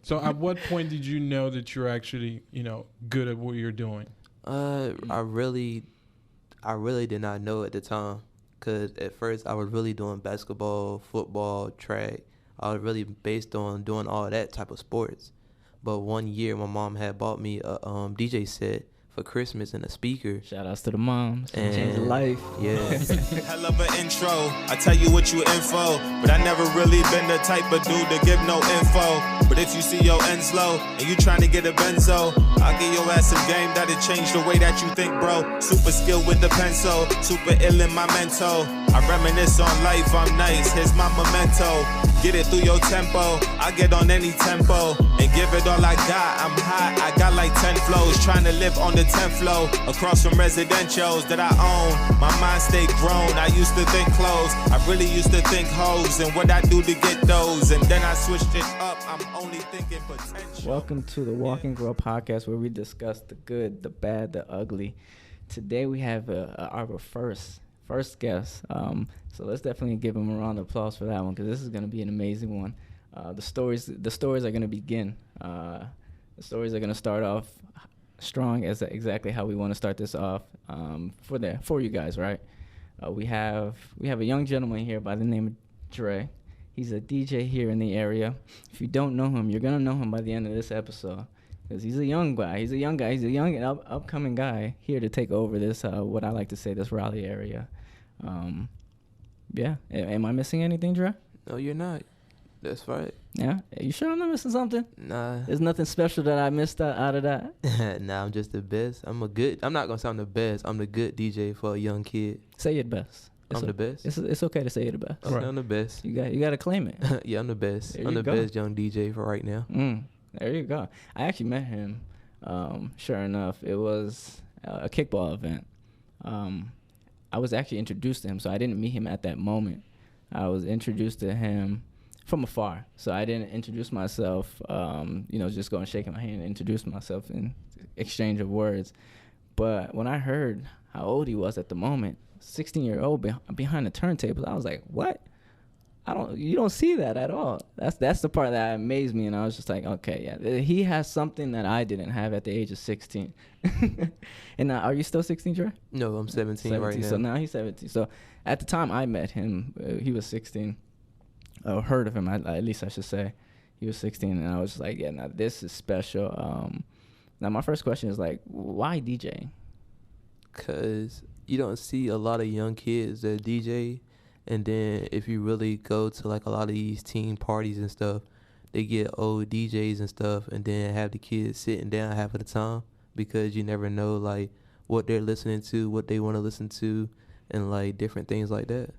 So at what point did you know that you're actually, good at what you're doing? I really did not know at the time, cause at first I was really doing basketball, football, track. I was really based on doing all that type of sports. But one year, my mom had bought me a DJ set for Christmas and a speaker. Shout outs to the moms. And Change life. Yeah. Hell of an intro. I tell you what you info, but I never really been the type of dude to give no info. But if you see your ends low and you trying to get a benzo, I'll give your ass some game that'll change the way that you think, bro. Super skilled with the pencil, super ill in my mental. I reminisce on life, I'm nice, here's my memento. Get it through your tempo, I get on any tempo and give it all I got. I'm hot, I got like 10 flows, trying to live on the 10th floor, across from residentials that I own. My mind stayed grown, I used to think clothes, I really used to think hoes and what I do to get those, and then I switched it up, I'm only thinking potential. Welcome to the Walk and Grow podcast, where we discuss the good, the bad, the ugly. Today we have our first guest, so let's definitely give him a round of applause for that one, because this is going to be an amazing one. The stories are going to begin. The stories are going to start off strong, as exactly how we want to start this off for you guys, right? We have a young gentleman here by the name of Dre. He's a DJ here in the area. If you don't know him, you're going to know him by the end of this episode, because he's a young guy. He's a young and upcoming guy here to take over this, what I like to say, this Raleigh area. Yeah. Am I missing anything, Dre? No, you're not. That's right. Yeah? Are you sure I'm not missing something? Nah. There's nothing special that I missed out of that? Nah, I'm just the best. I'm not going to say I'm the best. I'm the good DJ for a young kid. Say it best. I'm the best. It's okay to say it the best. Okay, right. I'm the best. You got to claim it. Yeah, I'm the best. There I'm the go. best young DJ for right now. There you go. I actually met him. Sure enough, it was a kickball event. I was actually introduced to him, so I didn't meet him at that moment. I was introduced to him from afar, so I didn't introduce myself, just go and shake my hand and introduce myself in exchange of words. But when I heard how old he was at the moment, 16-year-old behind the turntables, I was like, what? You don't see that at all. That's the part that amazed me, and I was just like, okay, yeah, he has something that I didn't have at the age of 16. And now, are you still 16, Dre? No, I'm 17 right now. So now he's 17. So at the time I met him, he was 16. Or heard of him, at least I should say. He was 16, and I was just like, yeah, now this is special. Now my first question is like, why DJ? Because you don't see a lot of young kids that DJ. And then if you really go to like a lot of these teen parties and stuff, they get old DJs and stuff, and then have the kids sitting down half of the time, because you never know like what they're listening to, what they want to listen to, and like different things like that.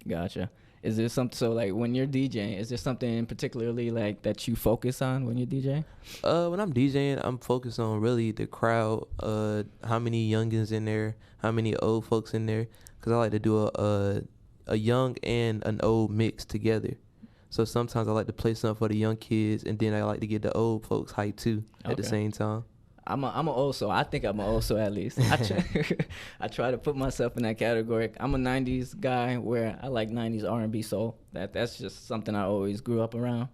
Gotcha. Is there something, so like when you're DJing, is there something particularly like that you focus on when you're DJing? When I'm DJing, I'm focused on really the crowd, how many youngins in there, how many old folks in there, because I like to do a young and an old mix together. So sometimes I like to play something for the young kids, and then I like to get the old folks hyped too at the same time. I'm an old soul. I think I'm an old soul at least. I try to put myself in that category. I'm a 90s guy where I like 90s R&B soul. That's just something I always grew up around.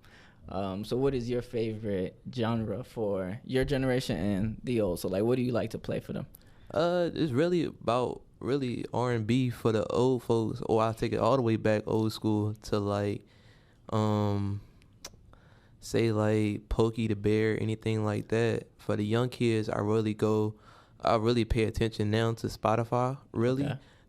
So what is your favorite genre for your generation and the old? So like, what do you like to play for them? It's really about R&B for the old folks, or I'll take it all the way back old school to like say like Pokey the Bear, anything like that. For the young kids, I really pay attention now to Spotify,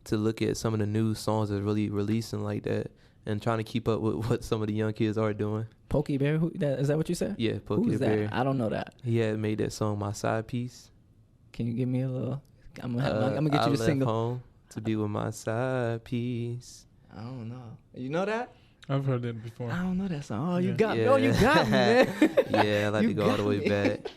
to look at some of the new songs that's really releasing like that, and trying to keep up with what some of the young kids are doing. Pokey Bear, is that what you said? Yeah, Pokey the Bear. I don't know that. He had made that song My Side Piece. Can you give me a little? I'm gonna get you the single. Home to be with my side piece. I don't know. You know that? I've heard it before. I don't know that song. Oh, you got me. Oh, you got me, man. Yeah, I like to go all the way back.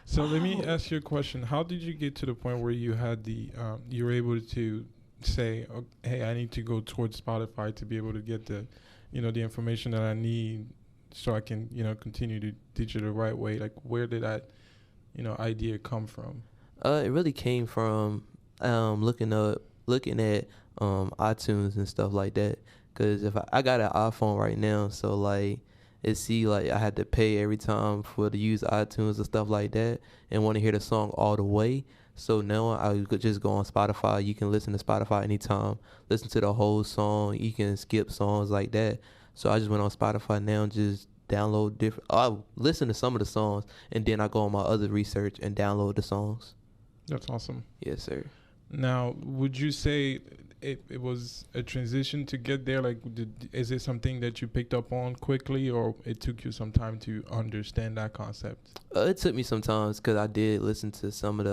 So let me ask you a question. How did you get to the point where you had you were able to say, oh, hey, I need to go towards Spotify to be able to get the information that I need so I can, continue to teach it the right way? Like, where did that, idea come from? It really came from looking at iTunes and stuff like that. Because if I got an iPhone right now, so like and see like I had to pay every time for to use iTunes and stuff like that, and want to hear the song all the way. So now I could just go on Spotify. You can listen to Spotify anytime, listen to the whole song. You can skip songs like that. So I just went on Spotify now and just download different. I listen to some of the songs, and then I go on my other research and download the songs. That's awesome. Yes, sir. Now, would you say it was a transition to get there? Like, is it something that you picked up on quickly, or it took you some time to understand that concept? It took me some time because I did listen to some of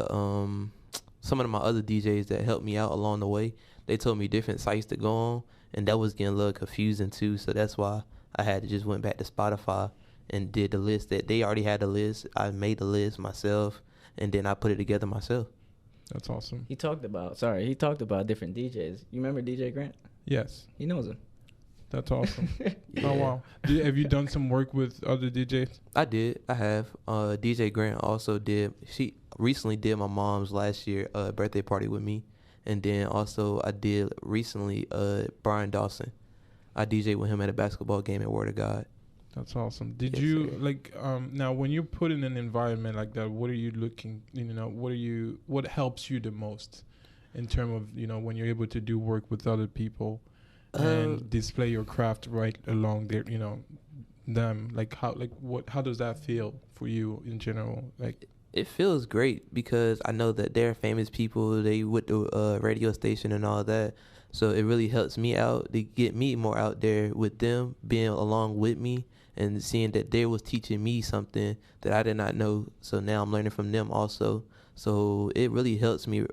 my other DJs that helped me out along the way. They told me different sites to go on, and that was getting a little confusing too. So that's why I had to just went back to Spotify and did the list that they already had the list. I made the list myself, and then I put it together myself. That's awesome. He talked about different DJs. You remember DJ Grant? Yes. He knows him. That's awesome. Yeah. Oh, wow. Have you done some work with other DJs? I did. I have. DJ Grant also did. She recently did my mom's last year birthday party with me. And then also I did recently Brian Dawson. I DJed with him at a basketball game at Word of God. That's awesome. Did Yes, you sir. like now when you're put in an environment like that, what are you looking, what helps you the most in terms of, when you're able to do work with other people and display your craft right along their, them, like how does that feel for you in general? Like, it feels great because I know that they're famous people. They with the radio station and all that. So it really helps me out to get me more out there with them, being along with me and seeing that they was teaching me something that I did not know. So now I'm learning from them also. So it really helps me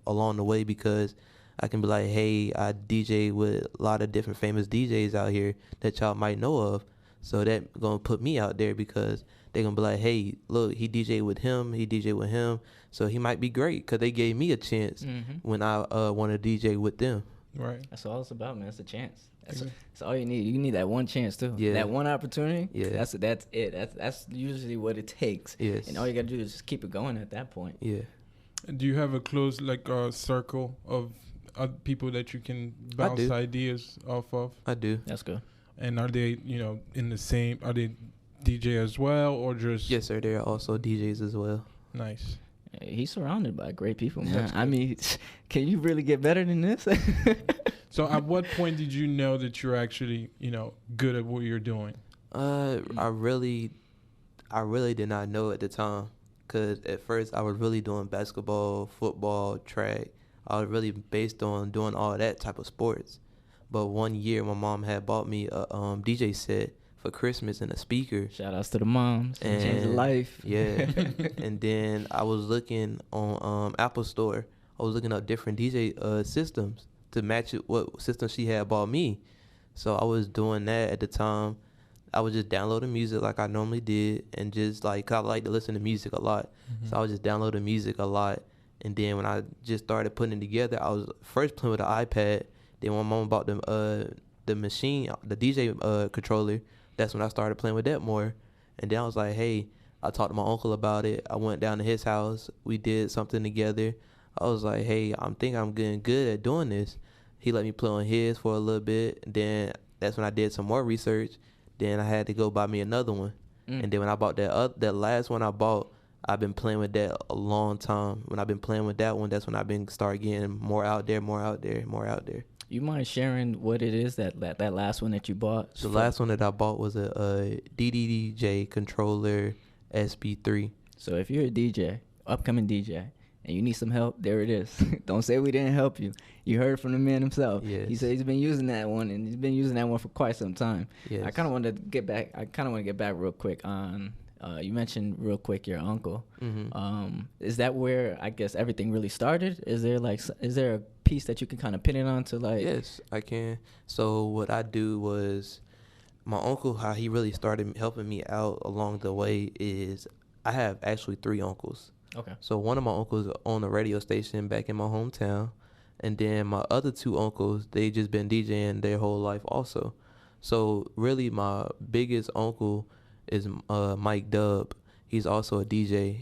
along the way because I can be like, hey, I DJ with a lot of different famous DJs out here that y'all might know of. So that going to put me out there because they're going to be like, hey, look, he DJ with him. So he might be great because they gave me a chance when I want to DJ with them. right. That's all it's about, man. It's a chance. That's Mhm. that's all you need. You need that one chance too. Yeah. That one opportunity. Yeah. That's it. That's usually what it takes. Yes. And all you gotta do is just keep it going at that point. Yeah. Do you have a close circle of people that you can bounce do. ideas off of? I do. That's good. And are they, in the same, are they DJ as well or just? Yes, sir. There are also DJs as well. Nice. He's surrounded by great people, man. That's I mean, can you really get better than this? So at what point did you know that you're actually, good at what you're doing? I really did not know at the time, cause at first I was really doing basketball, football, track. I was really based on doing all that type of sports. But one year, my mom had bought me a DJ set for Christmas and a speaker. Shout outs to the moms. And Change the life. Yeah. And then I was looking on Apple Store. I was looking up different DJ systems to match it what system she had bought me. So I was doing that at the time. I was just downloading music like I normally did, and just like 'cause I like to listen to music a lot. So I was just downloading music a lot. And then when I just started putting it together, I was first playing with the iPad. Then when my mom bought the machine, the DJ controller, that's when I started playing with that more. And then I was like, hey, I talked to my uncle about it. I went down to his house. We did something together. I was like, hey, I'm getting good at doing this. He let me play on his for a little bit. Then that's when I did some more research. Then I had to go buy me another one. And then when I bought that last one I bought, I've been playing with that a long time. When I've been playing with that one, that's when I've been start getting more out there. You mind sharing what it is that last one that you bought? The last one that I bought was a DDDJ controller SB3. So if you're a DJ, upcoming DJ, and you need some help, there it is. Don't say we didn't help you. You heard from the man himself. Yes. He said he's been using that one, and he's been using that one for quite some time. Yes. I kind of want to get back real quick on. You mentioned real quick your uncle. Mm-hmm. Is that where I guess everything really started? Is there a piece that you can kind of pin it on to like? Yes, I can. So what I do was, my uncle, how he really started helping me out along the way is, I have actually 3 uncles. Okay. So one of my uncles owned a radio station back in my hometown, and then my other 2 uncles, they just been DJing their whole life also. So really my biggest uncle is Mike Dub. He's also a DJ.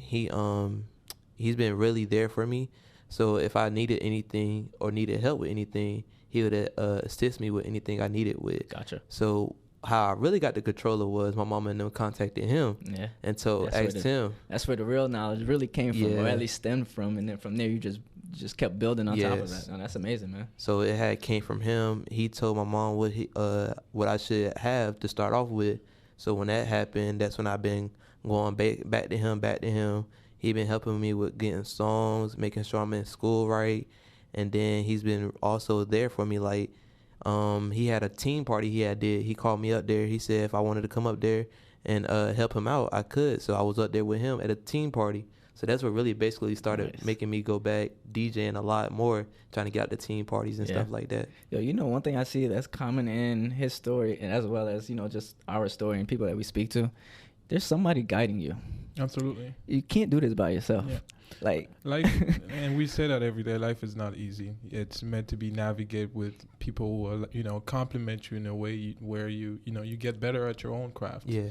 He's been really there for me. So if I needed anything or needed help with anything, he would assist me with anything I needed with. Gotcha. So how I really got the controller was my mama and them contacted him. Yeah. And so asked him. That's where the real knowledge really came from, Yeah. or at least stemmed from. And then from there, you just kept building on top of Yes. that. Oh, that's amazing, man. So it had came from him. He told my mom what I should have to start off with. So when that happened, that's when I've been going back to him. He been helping me with getting songs, making sure I'm in school right. And then he's been also there for me. Like, he had a team party he called me up there. He said if I wanted to come up there and help him out, I could. So I was up there with him at a team party. So that's what really basically started making me go back DJing a lot more, trying to get out to team parties and stuff like that. Yo, you know, one thing I see that's common in his story, and as well as, you know, just our story and people that we speak to, there's somebody guiding you. Absolutely. You can't do this by yourself. Yeah. Like, and we say that every day. Life is not easy. It's meant to be navigated with people who are, you know, compliment you in a way where you get better at your own craft. Yeah.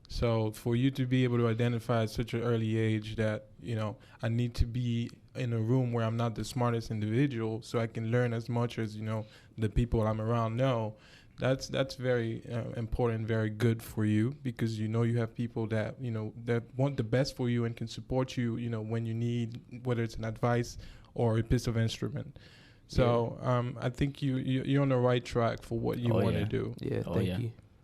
So for you to be able to identify at such an early age that, you know, I need to be in a room where I'm not the smartest individual so I can learn as much as, you know, the people I'm around know, that's very important, very good for you, because you know you have people that, you know, that want the best for you and can support you, you know, when you need, whether it's an advice or a piece of instrument. So I think you're on the right track for what you want to do. Yeah,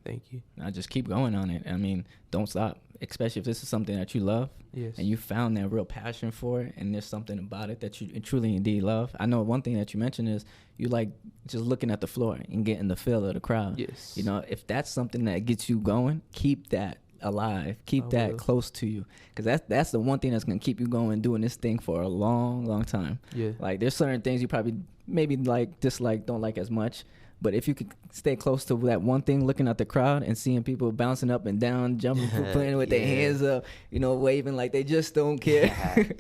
Thank you. Now just keep going on it. I mean, don't stop, especially if this is something that you love. Yes. And you found that real passion for it, and there's something about it that you truly indeed love. I know one thing that you mentioned is you like just looking at the floor and getting the feel of the crowd. Yes. You know, if that's something that gets you going, keep that alive. Keep that close to you, because that's the one thing that's going to keep you going doing this thing for a long, long time. Yeah. Like, there's certain things you probably maybe like, dislike, don't like as much. But if you could stay close to that one thing, looking at the crowd and seeing people bouncing up and down, jumping, playing with their hands up, you know, waving like they just don't care.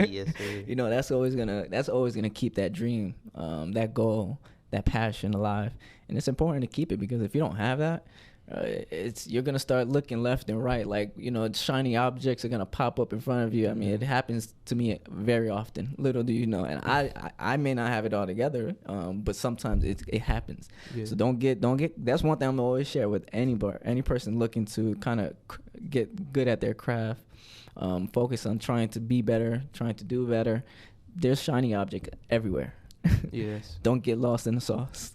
Yes, sir. You know, that's always gonna keep that dream, that goal, that passion alive. And it's important to keep it, because if you don't have that, you're gonna start looking left and right, like, you know, shiny objects are gonna pop up in front of you. I mean, it happens to me very often. Little do you know, and I may not have it all together, but sometimes it happens. Yeah. So don't get. That's one thing I'm always share with any person looking to kind of get good at their craft. Focus on trying to be better, trying to do better. There's shiny object everywhere. Yes. Don't get lost in the sauce.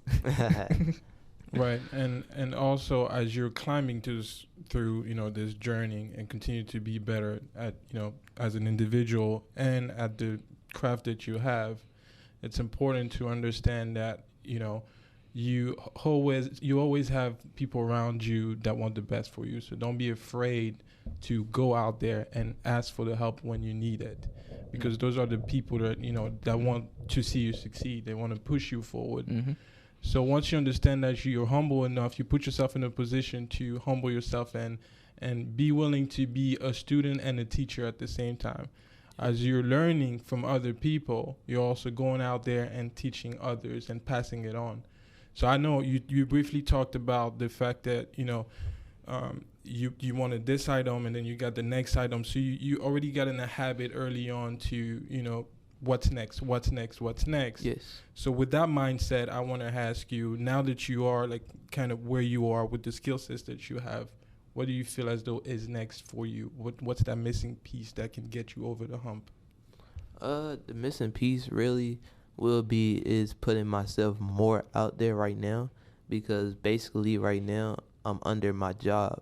Right, and also as you're climbing through you know, this journey and continue to be better at, you know, as an individual and at the craft that you have, it's important to understand that, you know, you always have people around you that want the best for you. So don't be afraid to go out there and ask for the help when you need it, because those are the people that, you know, that want to see you succeed. They want to push you forward. Mm-hmm. So once you understand that you're humble enough, you put yourself in a position to humble yourself and be willing to be a student and a teacher at the same time. As you're learning from other people, you're also going out there and teaching others and passing it on. So I know you briefly talked about the fact that, you know, you wanted this item and then you got the next item. So you already got in a habit early on to, you know, what's next. Yes. So with that mindset, I want to ask you, now that you are like kind of where you are with the skill sets that you have, what do you feel as though is next for you? What's that missing piece that can get you over the hump? The missing piece really is putting myself more out there right now, because basically right now I'm under my job.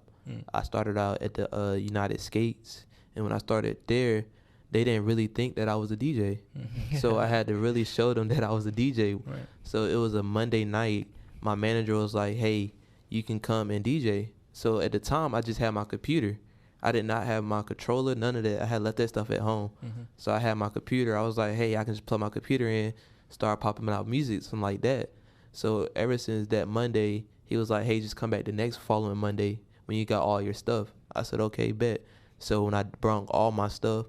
I started out at the United Skates, and when I started there, they didn't really think that I was a DJ. Mm-hmm. So I had to really show them that I was a DJ. Right. So it was a Monday night. My manager was like, hey, you can come and DJ. So at the time, I just had my computer. I did not have my controller, none of that. I had left that stuff at home. Mm-hmm. So I had my computer. I was like, hey, I can just plug my computer in, start popping out music, something like that. So ever since that Monday, he was like, hey, just come back the next following Monday when you got all your stuff. I said, okay, bet. So when I brought all my stuff,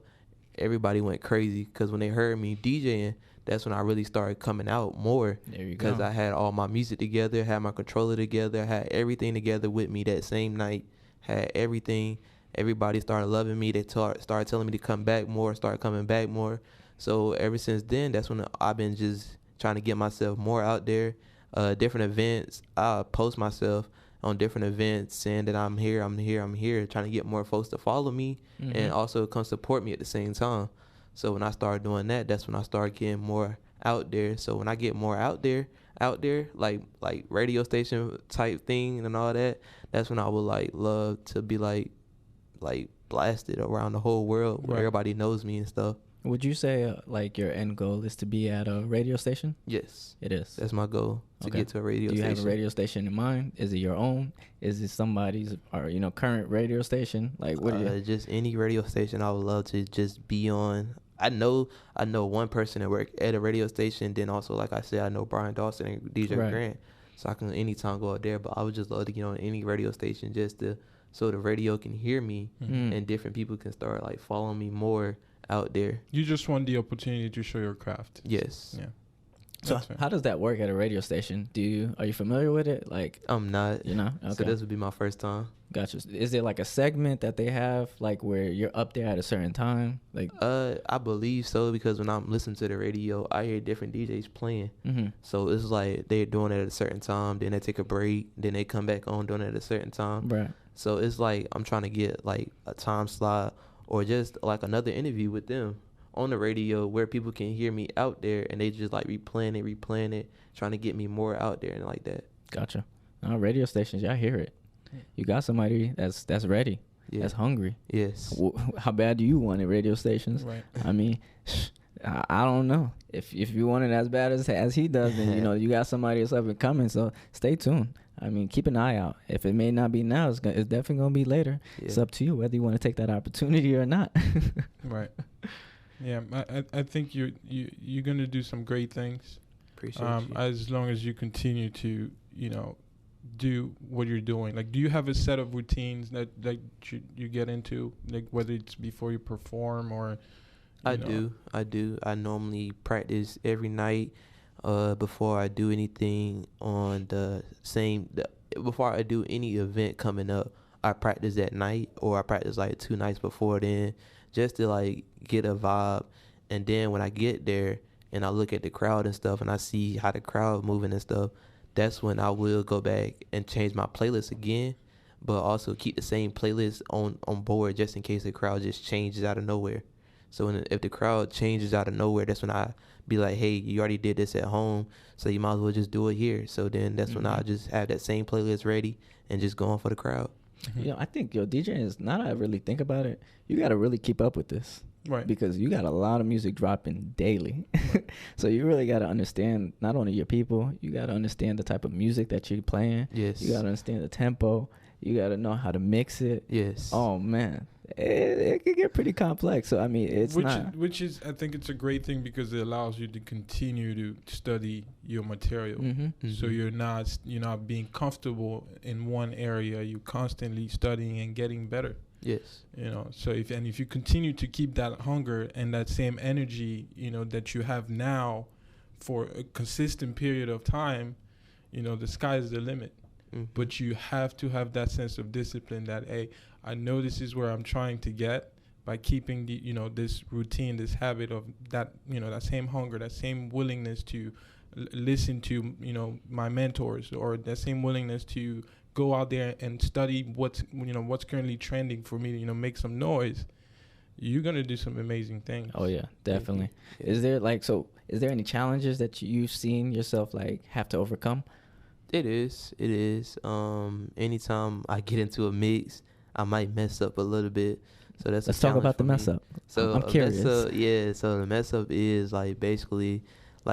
everybody went crazy, because when they heard me DJing, that's when I really started coming out more. There you go. Because I had all my music together, had my controller together, had everything together with me that same night, had everything. Everybody started loving me. They started telling me to come back more, started coming back more. So ever since then, that's when I've been just trying to get myself more out there, different events. I post myself. on different events, saying that I'm here, trying to get more folks to follow me and also come support me at the same time. So when I started doing that, that's when I started getting more out there. So when I get more out there, like radio station type thing and all that, that's when I would like love to be like blasted around the whole world where everybody knows me and stuff. Would you say like your end goal is to be at a radio station? Yes. It is. That's my goal, to get to a radio station. Do you have a radio station in mind? Is it your own? Is it somebody's or current radio station? Like what do you just any radio station I would love to just be on. I know one person that work at a radio station, then also like I said, I know Brian Dawson and DJ Grant. So I can anytime go out there, but I would just love to get on any radio station just to so the radio can hear me and different people can start like following me more out there. You just want the opportunity to show your craft. Yes. Yeah. So how does that work at a radio station? Are you familiar with it? Like I'm not. Okay. So this would be my first time. Gotcha. Is there like a segment that they have like where you're up there at a certain time? Like I believe so, because when I'm listening to the radio, I hear different DJs playing. So it's like they're doing it at a certain time, then they take a break, then they come back on doing it at a certain time. Right. So it's like I'm trying to get like a time slot or just like another interview with them on the radio where people can hear me out there and they just like replaying it, trying to get me more out there and like that. Gotcha. Radio stations, y'all hear it. You got somebody that's ready, that's hungry. Yes. How bad do you want it, radio stations? Right. I mean, I don't know. If you want it as bad as he does, then you got somebody that's up and coming. So stay tuned. I mean, keep an eye out. If it may not be now, it's definitely gonna be later. Yeah. It's up to you whether you want to take that opportunity or not. Right. Yeah, I think you're gonna do some great things. Appreciate you. As long as you continue to do what you're doing. Like, do you have a set of routines that you get into, like whether it's before you perform or? I do. I normally practice every night. Before I do anything before I do any event coming up, I practice at night, or I practice like 2 nights before then, just to like get a vibe. And then when I get there and I look at the crowd and stuff and I see how the crowd moving and stuff, that's when I will go back and change my playlist again, but also keep the same playlist on board just in case the crowd just changes out of nowhere. So if the crowd changes out of nowhere, that's when I be like, hey, you already did this at home, so you might as well just do it here. So then that's when I just have that same playlist ready and just go on for the crowd. I think DJing is, now that I really think about it, you got to really keep up with this. Right. Because you got a lot of music dropping daily. So you really got to understand not only your people, you got to understand the type of music that you're playing. Yes. You got to understand the tempo. You got to know how to mix it. Yes. Oh, man. It could get pretty complex. So, I mean, which is, I think it's a great thing because it allows you to continue to study your material. So you're not being comfortable in one area. You're constantly studying and getting better. Yes. So if you continue to keep that hunger and that same energy, that you have now for a consistent period of time, the sky is the limit. But you have to have that sense of discipline that, hey, I know this is where I'm trying to get by keeping the, this routine, this habit of that, that same hunger, that same willingness to listen to, my mentors, or that same willingness to go out there and study what's currently trending for me to, make some noise. You're going to do some amazing things. Oh, yeah, definitely. Yeah. Is there any challenges that you've seen yourself have to overcome? It is. Anytime I get into a mix, I might mess up a little bit. So that's Let's talk about the mess up. So I'm curious. So the mess up is basically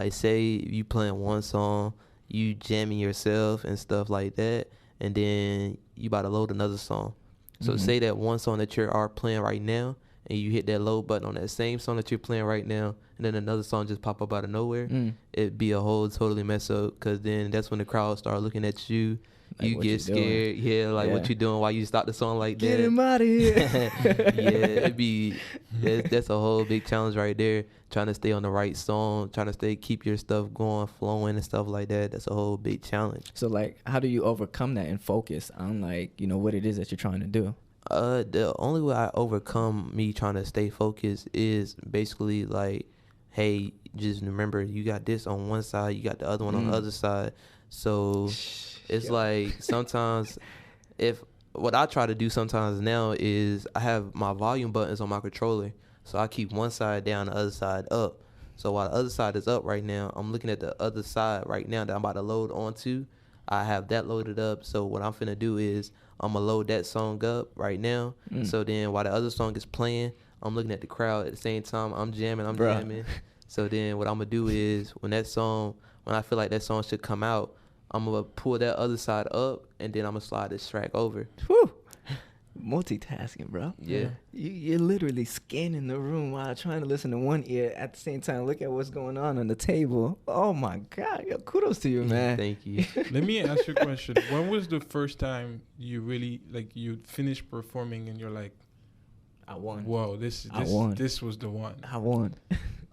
say you playing one song, you jamming yourself and stuff like that, and then you about to load another song. So say that one song that you are playing right now, and you hit that load button on that same song that you're playing right now, and then another song just pop up out of nowhere, it'd be a whole totally mess up, because then that's when the crowd start looking at you. You get scared. Yeah, what you doing while you stop the song like that. Get him out of here. That's a whole big challenge right there. Trying to stay on the right song, keep your stuff going, flowing and stuff like that. That's a whole big challenge. So how do you overcome that and focus on what it is that you're trying to do? The only way I overcome me trying to stay focused is basically hey, just remember you got this on one side, you got the other one on the other side. So it's like sometimes if what I try to do sometimes now is I have my volume buttons on my controller. So I keep one side down, the other side up. So while the other side is up right now, I'm looking at the other side right now that I'm about to load onto. I have that loaded up. So what I'm finna do is I'm gonna load that song up right now. So then while the other song is playing, I'm looking at the crowd at the same time. I'm jamming. So then what I'm gonna do is when I feel like that song should come out, I'm gonna pull that other side up and then I'm gonna slide this track over. Whew. Multitasking, bro. Yeah. You're literally scanning the room while trying to listen to one ear at the same time. Look at what's going on the table. Oh my God. Yo, kudos to you, man. Thank you. Let me ask you a question. When was the first time you really you finished performing and you're like, I won. whoa, this was the one. I won.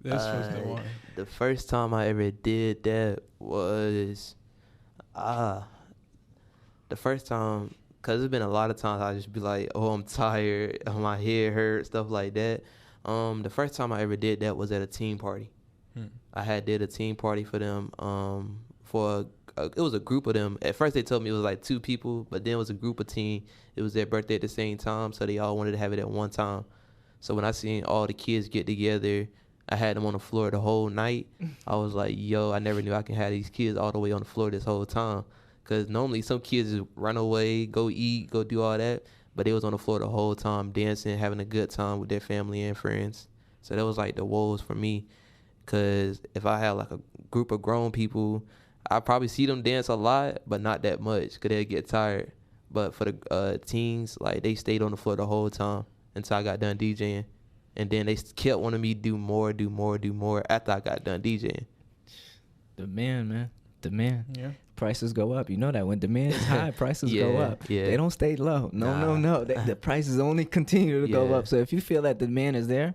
This was the one. The first time I ever did that was the first time, because there's been a lot of times I just be like, oh, I'm tired, my head hurt, stuff like that. The first time I ever did that was at a team party. I did a team party for them. It was a group of them. At first they told me it was like 2 people, but then it was a group of teen. It was their birthday at the same time, so they all wanted to have it at one time. So when I seen all the kids get together, I had them on the floor the whole night. I was like, yo, I never knew I can have these kids all the way on the floor this whole time. Because normally some kids just run away, go eat, go do all that. But they was on the floor the whole time, dancing, having a good time with their family and friends. So that was like the woes for me. Because if I had like a group of grown people, I probably see them dance a lot, but not that much because they'll get tired. But for the teens, like they stayed on the floor the whole time until I got done DJing. And then they kept wanting me to do more after I got done DJing. Demand, man. Demand. Yeah. Prices go up. You know that when demand is high, prices go up. Yeah. They don't stay low. No. The prices only continue to go up. So if you feel that demand is there,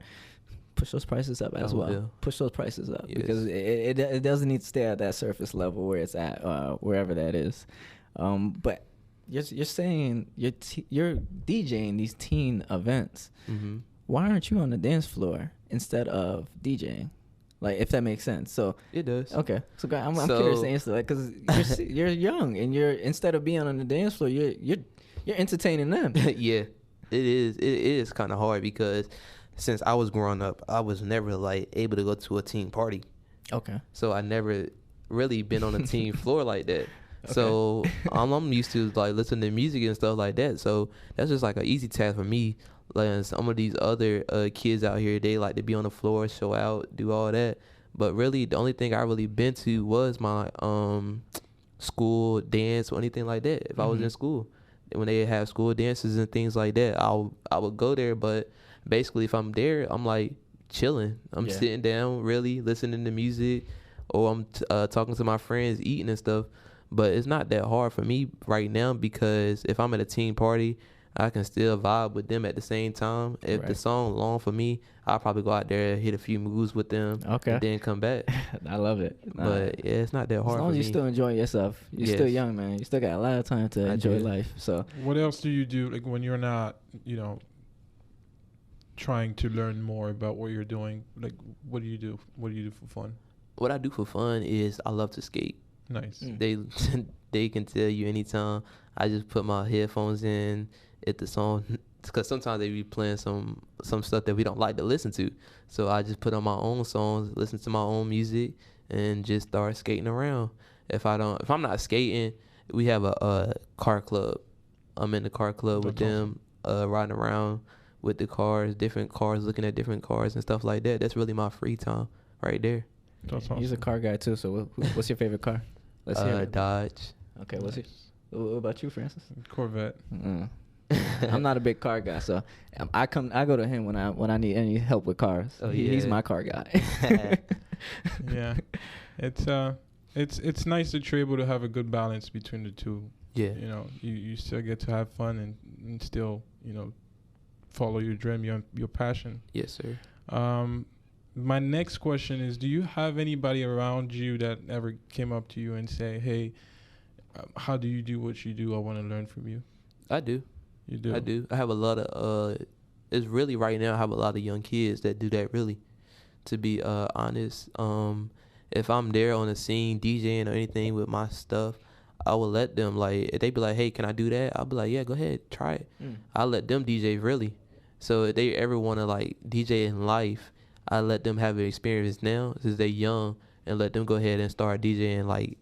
push those prices up as well. Push those prices up because it doesn't need to stay at that surface level where it's at, wherever that is. But you're saying you're DJing these teen events. Mm-hmm. Why aren't you on the dance floor instead of DJing? Like, if that makes sense. So it does. Okay. So I'm curious to answer that because you're young and instead of being on the dance floor, you're entertaining them. Yeah, it is. It is kind of hard because since I was growing up, I was never like able to go to a team party. Okay. So I never really been on a team floor like that. Okay. So I'm used to like listening to music and stuff like that. So that's just like an easy task for me. Like some of these other kids out here, they like to be on the floor, show out, do all that. But really, the only thing I really been to was my school dance or anything like that. If I was in school, when they have school dances and things like that, I would go there. But basically, if I'm there, I'm like chilling. I'm sitting down, really listening to music, or I'm talking to my friends, eating and stuff. But it's not that hard for me right now because if I'm at a team party, I can still vibe with them at the same time. If the song long for me, I'll probably go out there, hit a few moves with them, and then come back. I love it. But yeah, it's not that hard. As long as you're still enjoying yourself, you're still young, man. You still got a lot of time to enjoy life. So, what else do you do, like when you're not, trying to learn more about what you're doing? Like, what do you do? What do you do for fun? What I do for fun is I love to skate. Nice. They can tell you anytime. I just put my headphones in. At the song, because sometimes they be playing some stuff that we don't like to listen to, so I just put on my own songs, listen to my own music, and just start skating around. If I'm not skating, we have a car club. I'm in the car club with them, riding around with the cars, different cars, looking at different cars and stuff like that. That's really my free time right there. That's awesome. He's a car guy too. So what's your favorite car? Let's hear it. Dodge. Okay, what about you, Francis? Corvette. I'm not a big car guy, so I go to him when I need any help with cars. Oh, yeah. He's my car guy. Yeah, it's nice that you're able to have a good balance between the two. Yeah, you still get to have fun and still follow your dream, your passion. Yes, sir. My next question is: do you have anybody around you that ever came up to you and say, "Hey, how do you do what you do? I want to learn from you"? I do. You do? I do. I have a lot of, it's really right now I have a lot of young kids that do that really, to be honest. if I'm there on the scene DJing or anything with my stuff, I will let them, like, if they be like, hey, can I do that? I'll be like, yeah, go ahead, try it. I'll let them DJ really. So if they ever want to like DJ in life, I let them have an experience now since they're young, and let them go ahead and start DJing like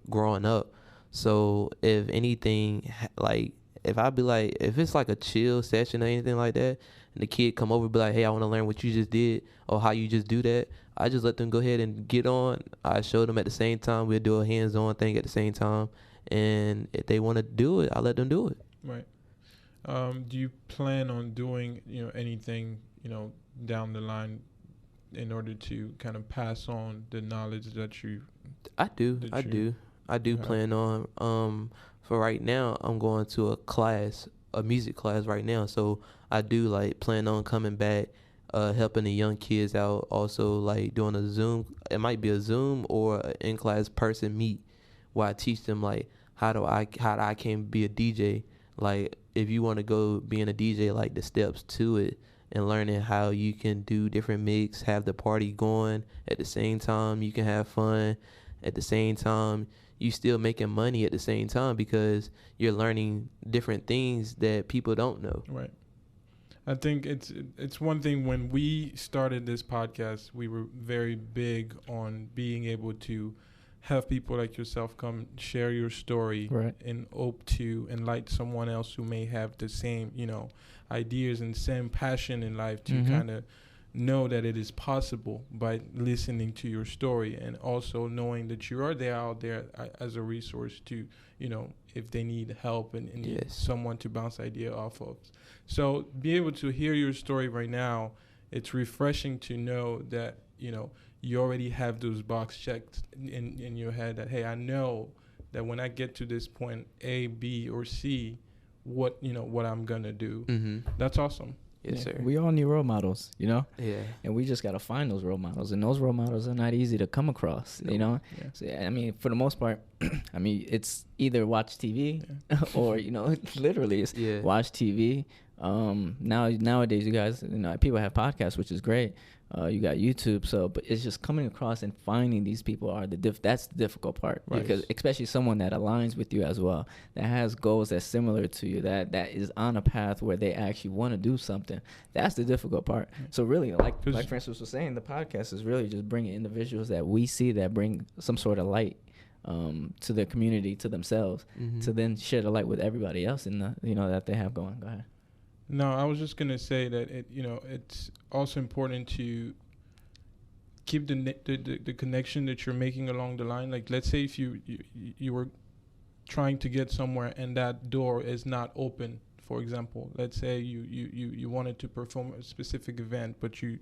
growing up. So if anything, like if I be like, if it's like a chill session or anything like that, and the kid come over and be like, hey, I want to learn what you just did or how you just do that, I just let them go ahead and get on. I show them at the same time. We'll do a hands-on thing at the same time. And if they want to do it, I let them do it. Right. Do you plan on doing, anything, down the line in order to kind of pass on the knowledge that you? I do plan on. For right now, I'm going to a music class right now. So I do like plan on coming back, helping the young kids out. Also like doing a Zoom. It might be a Zoom or an in-class person meet where I teach them like how I can be a DJ. Like if you want to go being a DJ, like the steps to it, and learning how you can do different mix, have the party going at the same time. You can have fun at the same time. You still making money at the same time because you're learning different things that people don't know. Right. I think it's one thing when we started this podcast, we were very big on being able to have people like yourself come share your story, right, and hope to enlighten someone else who may have the same, ideas and same passion in life to kind of know that it is possible by listening to your story, and also knowing that you are there out there as a resource to, if they need help and need someone to bounce idea off of. So be able to hear your story right now, it's refreshing to know that, you already have those box checked in your head that, hey, I know that when I get to this point A, B, or C, what I'm gonna do. That's awesome. Yes, sir. We all need role models, Yeah. and we just got to find those role models, and those role models are not easy to come across, Yeah. So, I mean, for the most part, it's either watch TV or, literally it's watch TV. Nowadays, you guys, people have podcasts, which is great. You got YouTube, but it's just coming across and finding these people that's the difficult part, right, because especially someone that aligns with you as well, that has goals that's similar to you, that is on a path where they actually want to do something. That's the difficult part. So really, like Francis was saying, the podcast is really just bringing individuals that we see that bring some sort of light to their community, to themselves, to then share the light with everybody else in the that they have going. Go ahead. No, I was just gonna say that it's also important to keep the connection that you're making along the line. Like, let's say if you were trying to get somewhere and that door is not open, for example. Let's say you wanted to perform a specific event, but you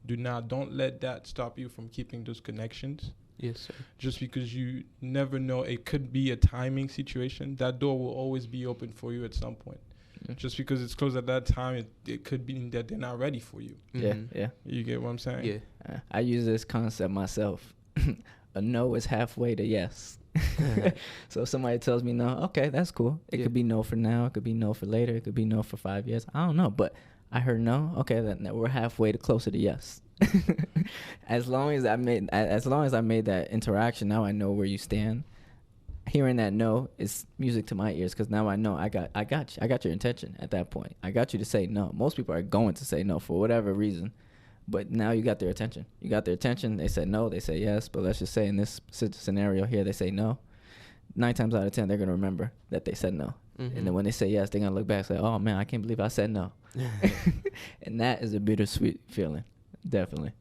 don't let that stop you from keeping those connections. Yes, sir. Just because you never know, it could be a timing situation. That door will always be open for you at some point. Just because it's closed at that time, it could be that they're not ready for you. Yeah. You get what I'm saying? Yeah. I use this concept myself. A no is halfway to yes. So if somebody tells me no, okay, that's cool. It could be no for now. It could be no for later. It could be no for 5 years. I don't know. But I heard no. Okay, then we're halfway to closer to yes. As long as I made that interaction, now I know where you stand. Hearing that no is music to my ears, because now I know I got your intention at that point. I got you to say no. Most people are going to say no for whatever reason, but now you got their attention. They said no, they say yes, but let's just say in this scenario here, they say no. 9 times out of 10, they're going to remember that they said no. And then when they say yes, they're going to look back and say, oh man, I can't believe I said no. And that is a bittersweet feeling. Definitely.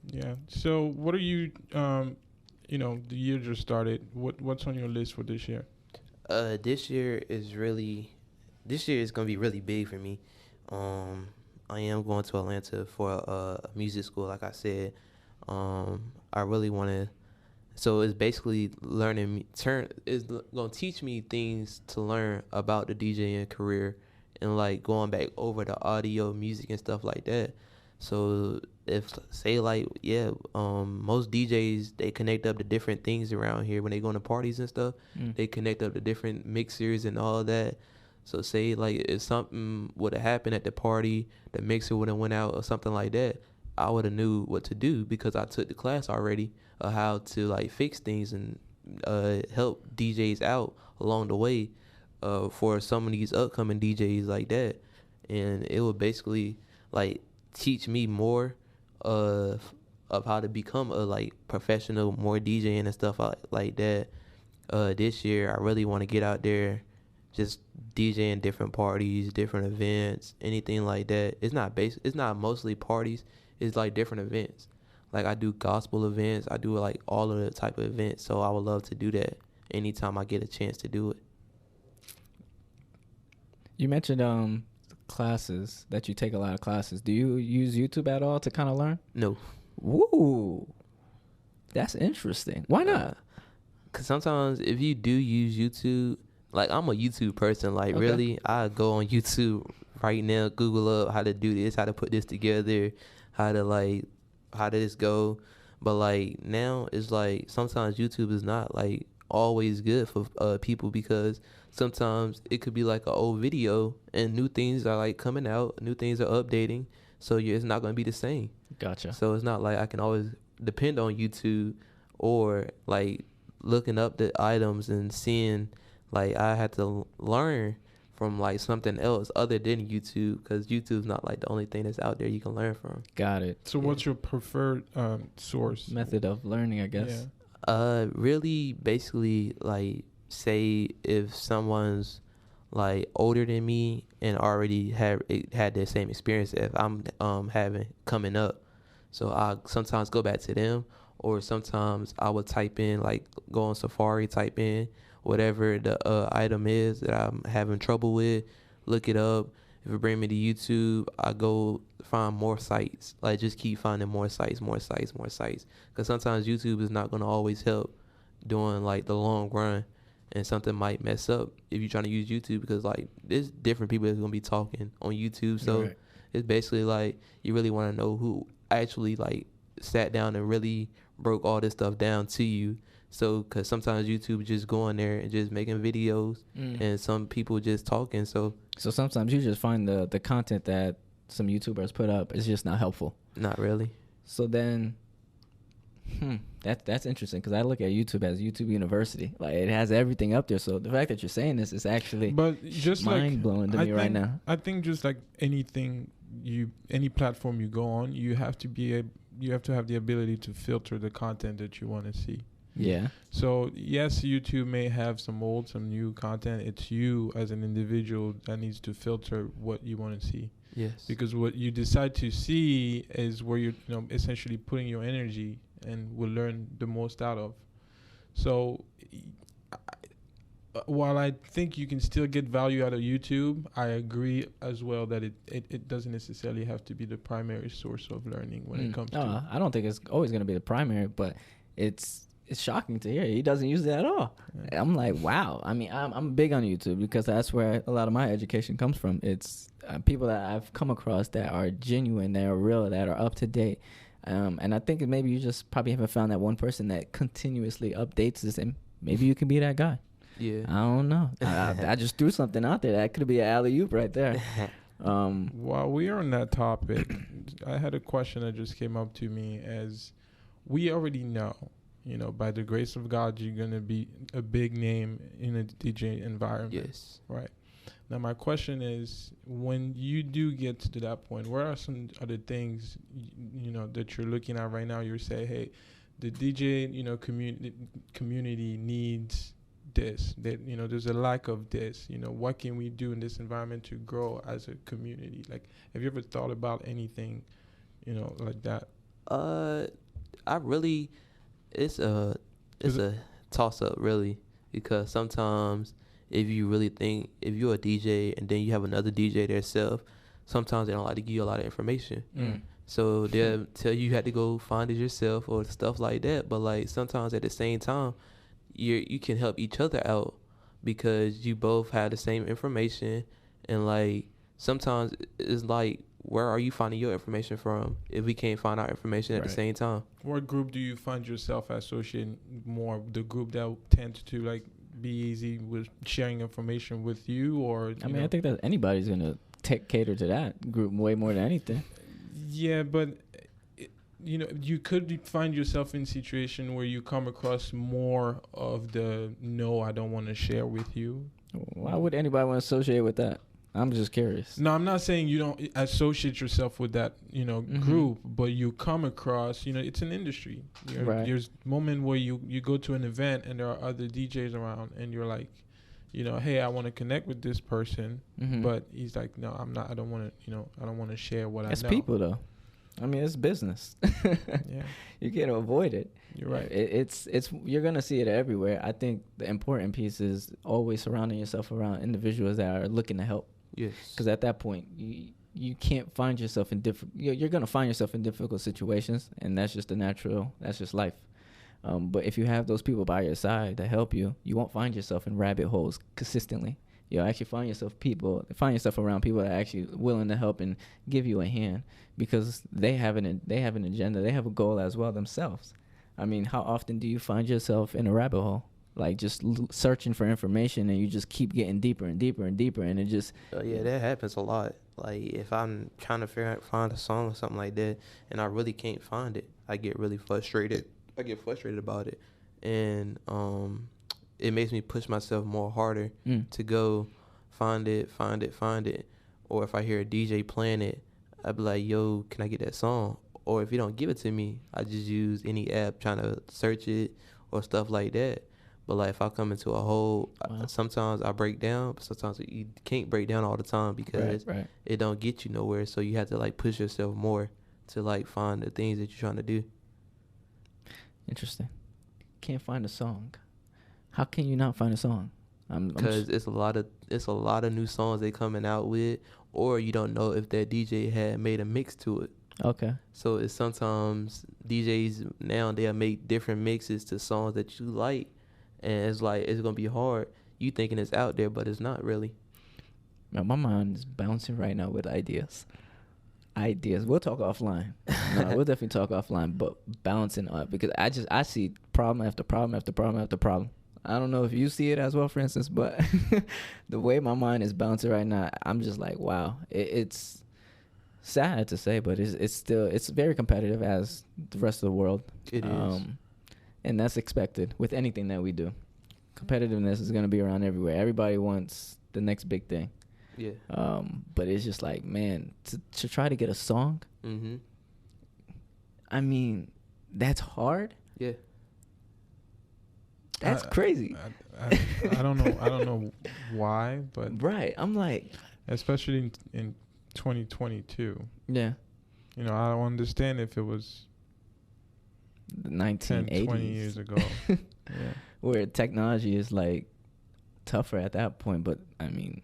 Yeah. So what are you, the year just started. What's on your list for this year? This year is going to be really big for me. I am going to Atlanta for a music school, like I said. I really want to. So it's basically it's going to teach me things to learn about the DJing career, and like going back over the audio, music, and stuff like that. So most DJs, they connect up to different things around here when they go to parties and stuff. They connect up to different mixers and all that. So say like if something would have happened at the party, the mixer would have went out or something like that, I would have knew what to do because I took the class already of how to like fix things and help DJs out along the way for some of these upcoming DJs like that. And it would basically like teach me more of how to become a like professional, more DJing and stuff like that. This year I really want to get out there, just DJing different parties, different events, anything like that. It's not mostly parties. It's like different events. Like I do gospel events. I do like all of the type of events. So I would love to do that anytime I get a chance to do it. You mentioned classes, that you take a lot of classes. Do you use YouTube at all to kind of learn? No. Woo, that's interesting. Why not? Because sometimes if you do use YouTube, like I'm a YouTube person, like Okay. really, I go on YouTube right now, Google up how to do this, how to put this together, how did this go. But like now it's like sometimes YouTube is not like always good for people because sometimes it could be like an old video and new things are like coming out, new things are updating, so it's not going to be the same. Gotcha. So it's not like I can always depend on YouTube or like looking up the items and seeing, like I had to learn from like something else other than YouTube, because YouTube's not like the only thing that's out there you can learn from. Got it. So what's your preferred source? Method of learning, I guess. Really basically like say if someone's like older than me and already had the same experience if I'm having coming up, so I sometimes go back to them, or sometimes I would type in, like go on Safari, type in whatever the item is that I'm having trouble with, look it up. If it bring me to YouTube, I go find more sites, like just keep finding more sites, because sometimes YouTube is not going to always help during like the long run, and something might mess up if you're trying to use YouTube, because like there's different people that's going to be talking on YouTube. So Right. It's basically like you really want to know who actually like sat down and really broke all this stuff down to you. So because sometimes YouTube just going there and just making videos, and some people just talking. So sometimes you just find the content that some YouTubers put up is just not helpful. not really. So then, that's interesting, because I look at YouTube as YouTube University. Like it has everything up there. So the fact that you're saying this is actually But just mind blowing to me right now. I think just like anything, any platform you go on, you have to have the ability to filter the content that you want to see. Yeah. So yes, YouTube may have some old, some new content. It's you as an individual that needs to filter what you want to see, Yes. because what you decide to see is where you're essentially putting your energy and will learn the most out of. So while I think you can still get value out of YouTube, I agree as well that it doesn't necessarily have to be the primary source of learning when it comes to. I don't think it's always going to be the primary, but it's shocking to hear he doesn't use it at all. Yeah. I'm like, wow. I mean, I'm big on YouTube because that's where a lot of my education comes from. It's people that I've come across that are genuine, that are real, that are up to date. And I think maybe you just probably haven't found that one person that continuously updates this, and maybe you can be that guy. Yeah. I don't know. I just threw something out there. That could be an alley-oop right there. While we are on that topic, I had a question that just came up to me. As we already know, by the grace of God, you're going to be a big name in a DJ environment. Yes. Right. Now, my question is, when you do get to that point, what are some other things, that you're looking at right now? You say, hey, the DJ, community needs this. That, there's a lack of this. What can we do in this environment to grow as a community? Like, have you ever thought about anything, like that? I really, it's a toss up really, because sometimes if you really think, if you're a DJ and then you have another DJ themselves, sometimes they don't like to give you a lot of information. So they'll tell you had to go find it yourself or stuff like that. But like sometimes at the same time, you can help each other out because you both have the same information. And like sometimes it's like, where are you finding your information from if we can't find our information at the same time? What group do you find yourself associating more? The group that tends to like be easy with sharing information with you, or I mean, I think that anybody's gonna cater to that group way more than anything. Yeah, but you could find yourself in a situation where you come across more of the no, I don't want to share with you. Why would anybody want to associate with that? I'm just curious. No, I'm not saying you don't associate yourself with that, group, but you come across, it's an industry. Right. There's a moment where you go to an event and there are other DJs around and you're like, hey, I want to connect with this person, but he's like, no, I'm not. I don't want to, I don't want to share what I know. It's people, though. I mean, it's business. Yeah, you can't avoid it. You're right. It's you're gonna see it everywhere. I think the important piece is always surrounding yourself around individuals that are looking to help. Yes. Because at that point, you can't find yourself in you're gonna find yourself in difficult situations, and that's just that's just life. But if you have those people by your side that help you, you won't find yourself in rabbit holes consistently. You'll actually find yourself around people that are actually willing to help and give you a hand, because they have an agenda, they have a goal as well themselves. I mean, how often do you find yourself in a rabbit hole, like just searching for information, and you just keep getting deeper and deeper and deeper, and it just yeah, that happens a lot. Like if I'm trying to find a song or something like that, and I really can't find it, I get really frustrated. I get frustrated about it, and it makes me push myself more harder to go find it. Or if I hear a DJ playing it, I'd be like, yo, can I get that song? Or if you don't give it to me, I just use any app trying to search it or stuff like that. But like if I come into a hole, sometimes I break down, but sometimes you can't break down all the time because it don't get you nowhere. So you have to like push yourself more to like find the things that you're trying to do. Can't find a song. How can you not find a song? Because it's a lot of new songs they coming out with, or you don't know if that DJ had made a mix to it. Okay. So it's sometimes DJs now they'll make different mixes to songs that you like, and it's like it's gonna be hard. You thinking it's out there, but it's not really. Now, my mind is bouncing right now with ideas. We'll talk offline. No, we'll definitely talk offline, but bouncing up because I see problem after problem after problem after problem. I don't know if you see it as well, for instance, but the way my mind is bouncing right now, I'm just like, wow. It's sad to say, but it's very competitive as the rest of the world. It is. And that's expected with anything that we do. Competitiveness is going to be around everywhere. Everybody wants the next big thing. Yeah. But it's just like, man, to try to get a song, I mean, that's hard. Yeah. That's crazy. I don't know. I don't know why, but right. I'm like, especially in 2022. Yeah. I don't understand if it was the 1980s, 10, 20 years ago. Yeah. Where technology is like tougher at that point, but I mean,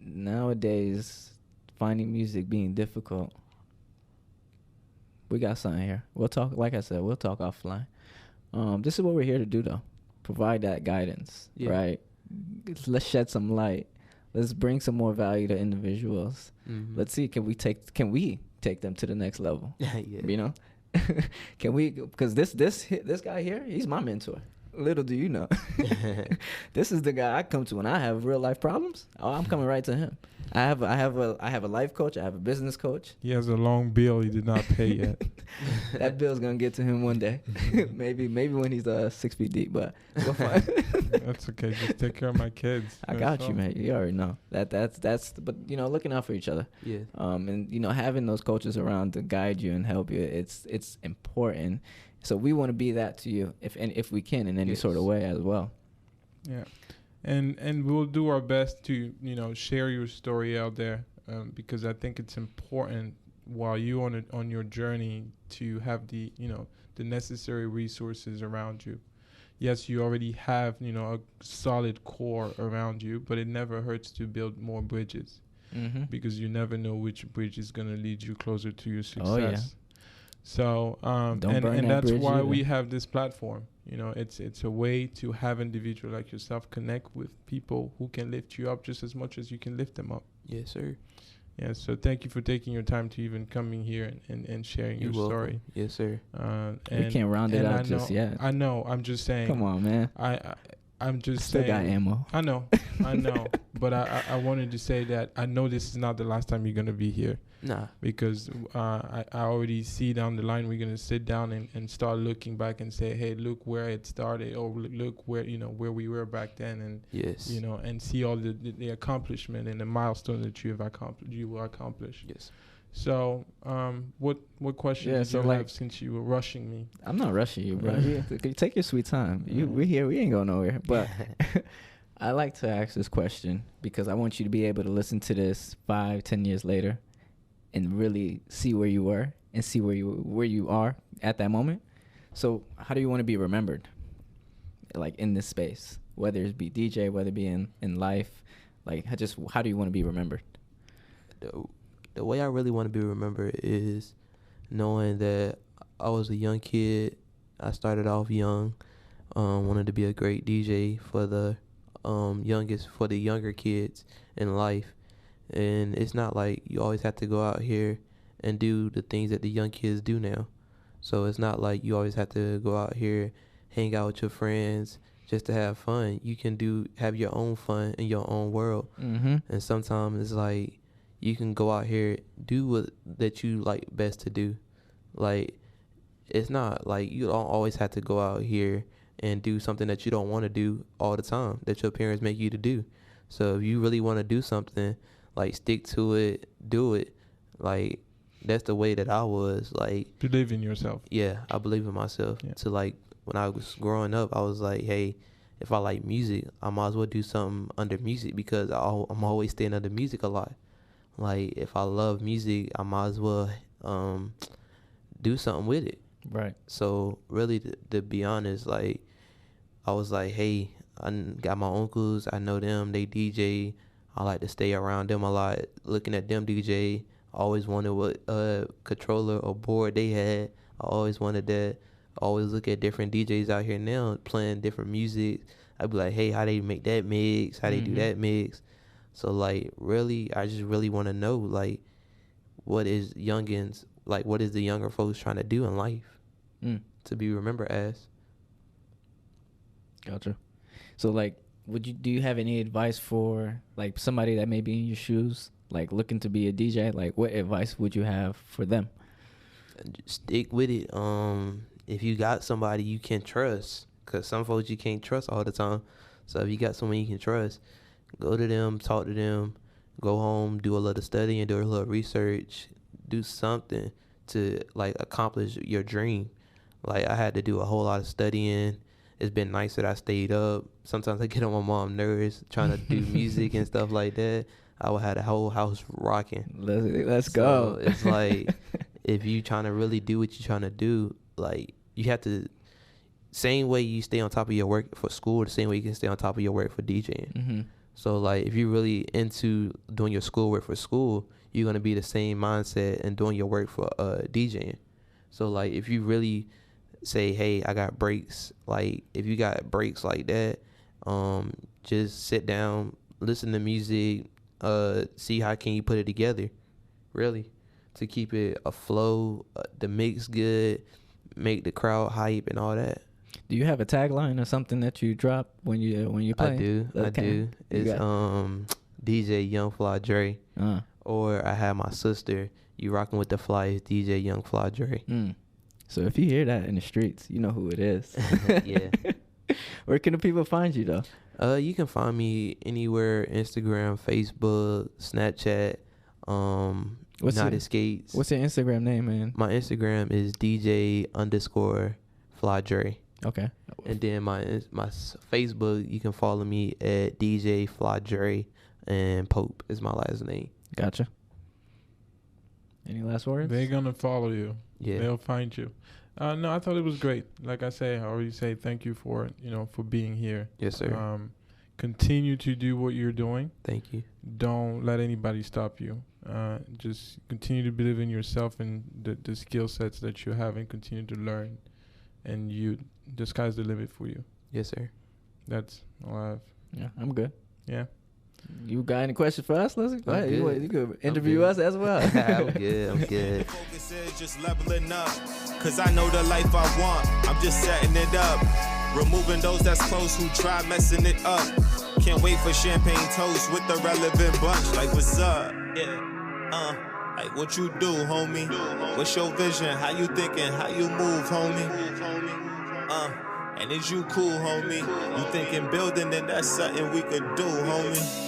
nowadays finding music being difficult. We got something here. We'll talk. Like I said, we'll talk offline. This is what we're here to do, though. Provide that guidance, right? Let's shed some light. Let's bring some more value to individuals. Let's see, can we take them to the next level? Yeah. Can we? Because this guy here, he's my mentor. Little do you know, this is the guy I come to when I have real life problems. Oh, I'm coming right to him. I have a life coach. I have a business coach. He has a long bill he did not pay yet. That bill's gonna get to him one day. maybe when he's 6 feet deep. But we'll find. That's okay. Just take care of my kids. I got you, man. You already know that's. But looking out for each other. Yeah. And having those coaches around to guide you and help you, it's important. So we want to be that to you, if we can, in any sort of way as well. Yeah, and we'll do our best to share your story out there, because I think it's important while you on your journey to have the necessary resources around you. Yes, you already have a solid core around you, but it never hurts to build more bridges, because you never know which bridge is going to lead you closer to your success. Oh, yeah. So and that's why we have this platform. It's a way to have individuals like yourself connect with people who can lift you up just as much as you can lift them up. Yes, sir. Yeah, so thank you for taking your time to even coming here and sharing your story. Yes, sir. We can't round it out just yet. I know. I'm just saying. Come on, man. I'm just still saying. Got ammo. I know. but I wanted to say that I know this is not the last time you're gonna be here. Nah. Because I already see down the line we're gonna sit down and start looking back and say, hey, look where it started, or look where where we were back then, and Yes. and see all the accomplishment and the milestone that you will accomplish. Yes. So what questions did you have, since you were rushing me? I'm not rushing you, bro. You take your sweet time. We're here. We ain't going nowhere. But I like to ask this question because I want you to be able to listen to this 5-10 years later and really see where you were and see where you are at that moment. So how do you want to be remembered, like in this space, whether it be DJ, whether it be in life, like how do you want to be remembered? The way I really want to be remembered is knowing that I was a young kid. I started off young, wanted to be a great DJ for the younger kids in life. And it's not like you always have to go out here and do the things that the young kids do now. So it's not like you always have to go out here, hang out with your friends just to have fun. You can have your own fun in your own world. Mm-hmm. And sometimes it's like you can go out here, do what that you like best to do. Like, it's not like you don't always have to go out here and do something that you don't want to do all the time, that your parents make you to do. So if you really want to do something, like, stick to it, do it. Like, that's the way that I was. Like, Believe in yourself. yeah, I believe in myself. Yeah. To, like, when I was growing up, I was like, hey, if I like music, I might as well do something under music, because I'm always staying under music a lot. Like, if I love music, I might as well do something with it. Right. So really, to be honest, like, I was like, hey, I got my uncles, I know them, they DJ. I like to stay around them a lot, looking at them DJ. I always wanted what controller or board they had. I always wanted that. I always look at different DJs out here now playing different music. I'd be like, hey, how they make that mix, how they do that mix. So, like, really, I just really want to know, like, what is the younger folks trying to do in life to be remembered as. Gotcha. So, like, do you have any advice for, like, somebody that may be in your shoes, like, looking to be a DJ? Like, what advice would you have for them? Just stick with it. If you got somebody you can trust, because some folks you can't trust all the time. So if you got someone you can trust, go to them, talk to them, go home, do a little studying, do a little research, do something to, like, accomplish your dream. Like, I had to do a whole lot of studying. It's been nice that I stayed up. Sometimes I get on my mom's nerves trying to do music and stuff like that. I would have the whole house rocking. Let's go. So it's like, if you trying to really do what you're trying to do, like, you have to, same way you stay on top of your work for school, the same way you can stay on top of your work for DJing. Mm-hmm. So, like, if you're really into doing your schoolwork for school, you're going to be the same mindset and doing your work for DJing. So, like, if you really say, hey, I got breaks, like, if you got breaks like that, just sit down, listen to music, see how can you put it together, really, to keep it a flow, the mix good, make the crowd hype and all that. Do you have a tagline or something that you drop when you play? I do. It's DJ Young Fly Dre. Or I have my sister, you rocking with the flyers, DJ Young Fly Dre. So if you hear that in the streets, you know who it is. Yeah. Where can the people find you, though? You can find me anywhere: Instagram, Facebook, Snapchat, United Skates. What's your Instagram name, man? My Instagram is DJ_Fly Dre. Okay. And then my Facebook, you can follow me at DJ Fly Dre, and Pope is my last name. Gotcha. Any last words? They're gonna follow you. Yeah. They'll find you. No, I thought it was great. Like I already say thank you for being here. Yes, sir. Continue to do what you're doing. Thank you. Don't let anybody stop you. Just continue to believe in yourself and the skill sets that you have, and continue to learn. And the sky's the limit for you. Yes, sir. That's all I have. Yeah, I'm good. Yeah. You got any questions for us, Leslie? Go ahead. You could interview good. us as well. I'm good. Focus is just leveling up, cause I know the life I want. I'm just setting it up, removing those that's close who try messing it up. Can't wait for champagne toast with the relevant bunch. Like, what's up? Yeah. Like, what you do, homie? What's your vision? How you thinking? How you move, homie? And is you cool, homie? You thinking building, then that's something we could do, homie.